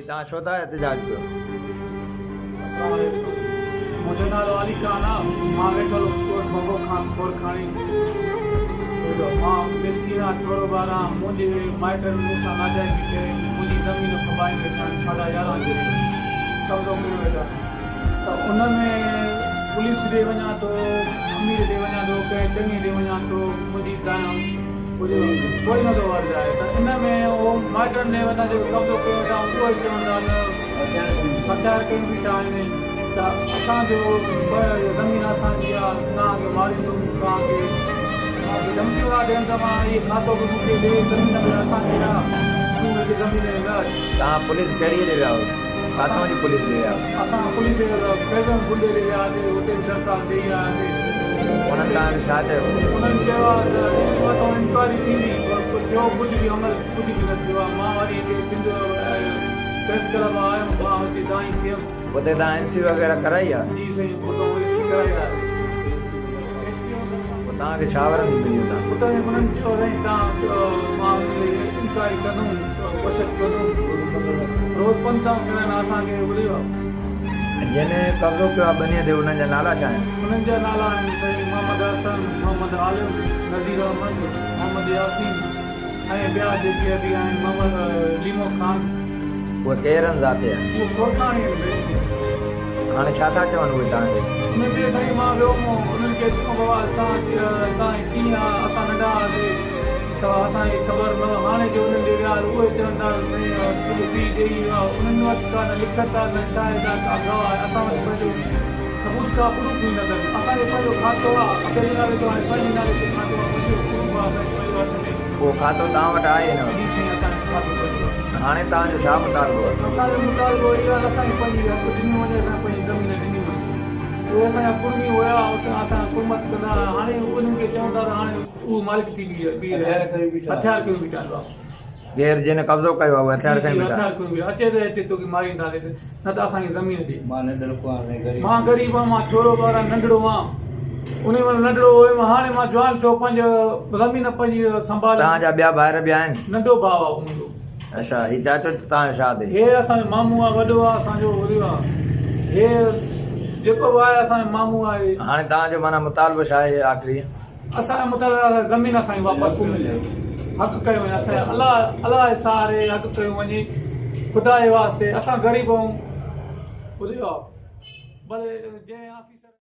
तव्हां छो था एहतिजाज कयो? मुंहिंजो नालो अली खान आहे। मां वेठल कोट बंगो खान खोरखानी। मां मिसकिन आहे, छोरो ॿार आहे। मुंहिंजे माइटनि मूंसां नाजाइज़ी करे मुंहिंजी ज़मीन कबाए वेठा आहिनि। 11.5 जो कब्ज़ो कयो वेठा। त उन में पुलिस ॾे वञा थो, अमीर ॾे वञा थो, कंहिं चङे ॾे वञा थो, मुंहिंजी कोई नथो वधाए। त इन में उहो माइटनि ॾे वञा जो कब्ज़ो कयो वेठा, उहो ई चवंदा आहिनि हथियार कयूं बीठा आहिनि। त असांजो ज़मीन असांजी आहे, तव्हांखे मारींदुमि, तव्हांखे धमकियूं था ॾियनि त मां इहे खातो बि मूंखे ॾे, ज़मीन बि असांजी आहे, तूं हिते ज़मीन में लड़। तव्हां पुलिस कहिड़ी ॾे विया हो? किथां जी पुलिस ॾे विया हो? असां पुलिस फैज़न गुंडे ॾे विया हुआसीं, हुते बि दरख़्वास्त ॾेई आयासीं। उन्हनि तव्हांखे छा चयो? उन्हनि चयो आहे त इंक्वायरी थींदी, थियो कुझु बि अमल कुझु बि न थियो आहे। मां वरी हिते सिंध प्रेस क्लब आयुमि, मां हुते दाई थियुमि। उते तव्हां NC वग़ैरह कराई आहे? जी साईं, उतां NC कराई आहे। तव्हांखे छा वरंदी मिलियो? तव्हां उते हुननि चयो साईं मां इंक्वायरी कंदुमि, कोशिशि कंदुमि, रोज़ 15 करणु असांखे ॿुधायो। जंहिंने कब्ज़ो कयो आहे ॿनीअ ते, उन्हनि जा नाला छा आहिनि? उन्हनि जा नाला आहिनि साईं मोहम्मद हसन, मोहम्मद आलिम, नज़ीर अहमद, मोहम्मद यासीन ऐं ॿिया जेके बि आहिनि मोहम्मद लीमो ख़ान। उहे केरनि ज़ाते आहिनि? उहे खोरखानी आहिनि। हाणे छा था चवनि उहे तव्हांखे? उन्हनि खे साईं मां वियुमि, उन्हनि खे चयो बाबा तव्हां कीअं आहे, असां नंढा हुआसीं त असांखे ख़बर न। हाणे जो उन्हनि ॾे विया उहे चवनि था तुंहिंजो पीउ ॾेई वियो आहे। उन्हनि वटि का न लिखत आहे, न छा आहे, का गवाह आहे। असां वटि पंहिंजो सबूत का प्रूफ ई न अथनि। असांखे पंहिंजो खातो आहे, अकेले नाले जो आहे, पंहिंजे नाले ते खातो आहे, पंहिंजो प्रूफ आहे पंहिंजे हथ में। उहो खातो तव्हां वटि आहे न? जी साईं, असांजो खातो पंहिंजो आहे। हाणे तव्हांजो छा मुतालबो आहे? असांजो मुतालबो इहो आहे, असांखे पंहिंजी हक़ ॾिनी वञे, असां पंहिंजी ज़मीन ॾिनी वञे। उहे असांजा कुर्मी हुया, असां कुर्मत कंदा। हाणे उन्हनि खे चवनि था त हाणे उहो मालिक थी बीह हथियार कयूं बीठा आहे। केरु जंहिंने कब्ज़ो कयो आहे उहे हथियार खणी बीठा? हथियार कयूं बीठा अचे त हिते तोखे मारींदा, न त असांखे ज़मीन ॾे। मां ग़रीब आहियां, मां छोरो ॿार नंढड़ो आहियां। उन महिल नंढड़ो हुयुमि, हाणे मां जवान थियो, पंहिंजो ज़मीन पंहिंजी संभाल। तव्हांजा ॿिया ॿार बि आहिनि? नंढो भाउ आहे मुंहिंजो। अच्छा, हीउ चाचो तव्हांजो छा थिए? हे असांजो मामू आहे, वॾो आहे असांजो, वॾो आहे। हे जेको बि आहे असांजो मामू आहे। हाणे तव्हांजो माना मुतालबो छा आहे आख़िरी? असांजो मुतालबो ज़मीन असांजी वापसि मिले, हक़ कयो वञे। असांजे अलाह जे सहारे हक़ कयो वञे, ख़ुदा जे वास्ते। असां ग़रीब आहियूं, ॿुधियो आहे। भले जंहिं ऑफिस